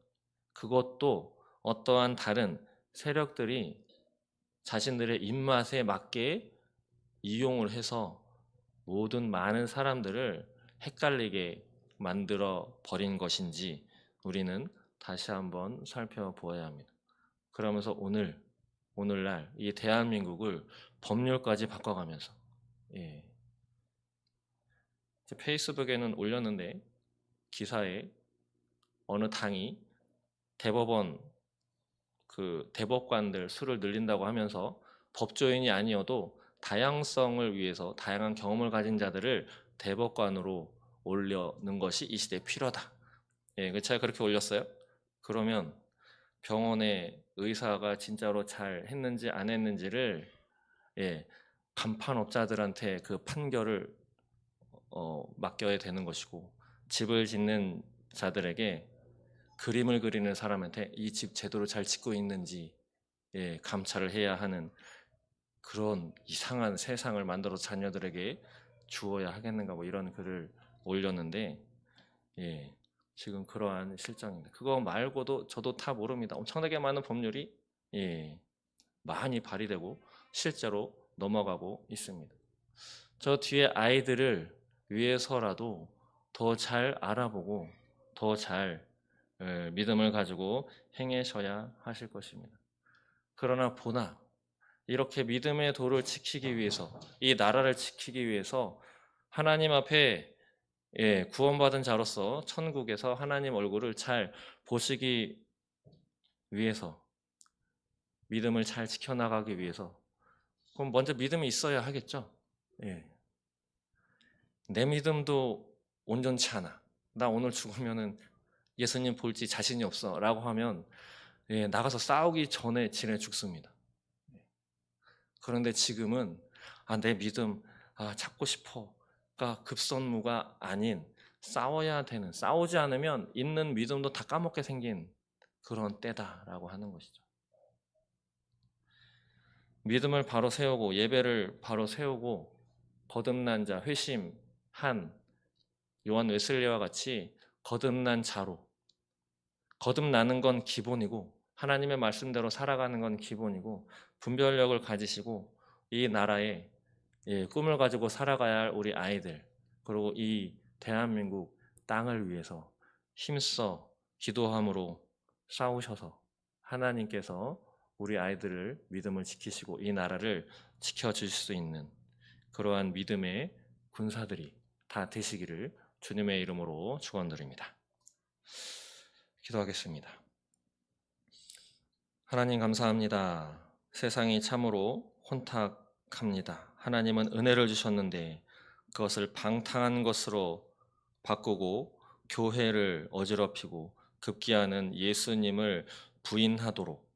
그것도 어떠한 다른 세력들이 자신들의 입맛에 맞게 이용을 해서 모든 많은 사람들을 헷갈리게 만들어 버린 것인지 우리는 다시 한번 살펴보아야 합니다. 그러면서 오늘날 이 대한민국을 법률까지 바꿔가면서, 예, 페이스북에는 올렸는데, 기사에 어느 당이 대법원 그 대법관들 수를 늘린다고 하면서 법조인이 아니어도 다양성을 위해서 다양한 경험을 가진 자들을 대법관으로 올려는 것이 이 시대에 필요하다. 예, 제가 그렇게 올렸어요. 그러면 병원의 의사가 진짜로 잘 했는지 안 했는지를, 예, 간판업자들한테 그 판결을 맡겨야 되는 것이고, 집을 짓는 자들에게, 그림을 그리는 사람한테 이 집 제대로 잘 짓고 있는지, 예, 감찰을 해야 하는 그런 이상한 세상을 만들어 자녀들에게 주어야 하겠는가, 뭐 이런 글을 올렸는데, 예, 지금 그러한 실정입니다. 그거 말고도 저도 다 모릅니다. 엄청나게 많은 법률이, 예, 많이 발의되고 실제로 넘어가고 있습니다. 저 뒤에 아이들을 위해서라도 더 잘 알아보고 더 잘 믿음을 가지고 행하셔야 하실 것입니다. 그러나 보나 이렇게 믿음의 도를 지키기 위해서, 이 나라를 지키기 위해서 하나님 앞에, 예, 구원받은 자로서 천국에서 하나님 얼굴을 잘 보시기 위해서, 믿음을 잘 지켜나가기 위해서, 그럼 먼저 믿음이 있어야 하겠죠. 예. 내 믿음도 온전치 않아. 나 오늘 죽으면은 예수님 볼지 자신이 없어 라고 하면, 예, 나가서 싸우기 전에 지내 죽습니다. 그런데 지금은 내 믿음 찾고 싶어가 급선무가 아닌, 싸워야 되는, 싸우지 않으면 있는 믿음도 다 까먹게 생긴 그런 때다라고 하는 것이죠. 믿음을 바로 세우고 예배를 바로 세우고 거듭난 자, 회심한 요한 웨슬리와 같이 거듭난 자로, 거듭나는 건 기본이고 하나님의 말씀대로 살아가는 건 기본이고, 분별력을 가지시고 이 나라에, 예, 꿈을 가지고 살아가야 할 우리 아이들, 그리고 이 대한민국 땅을 위해서 힘써 기도함으로 싸우셔서 하나님께서 우리 아이들을 믿음을 지키시고 이 나라를 지켜주실 수 있는 그러한 믿음의 군사들이 다 되시기를 주님의 이름으로 축원드립니다. 기도하겠습니다. 하나님 감사합니다. 세상이 참으로 혼탁합니다. 하나님은 은혜를 주셨는데 그것을 방탕한 것으로 바꾸고 교회를 어지럽히고 급기야는 예수님을 부인하도록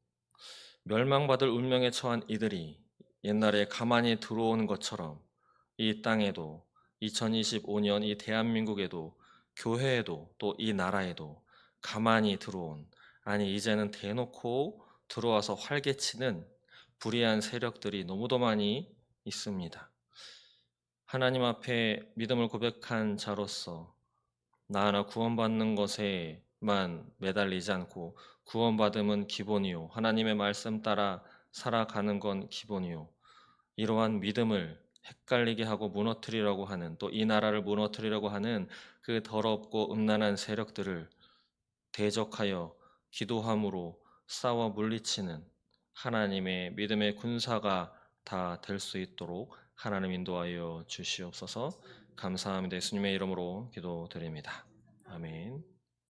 멸망받을 운명에 처한 이들이 옛날에 가만히 들어온 것처럼 이 땅에도 2025년 이 대한민국에도 교회에도 또 이 나라에도 가만히 들어온, 아니 이제는 대놓고 들어와서 활개치는 불의한 세력들이 너무도 많이 있습니다. 하나님 앞에 믿음을 고백한 자로서 나 하나 구원받는 것에만 매달리지 않고, 구원받음은 기본이요 하나님의 말씀 따라 살아가는 건 기본이요, 이러한 믿음을 헷갈리게 하고 무너뜨리려고 하는, 또 이 나라를 무너뜨리려고 하는 그 더럽고 음란한 세력들을 대적하여 기도함으로 싸워 물리치는 하나님의 믿음의 군사가 다 될 수 있도록 하나님 인도하여 주시옵소서. 감사합니다. 예수님의 이름으로 기도드립니다. 아멘.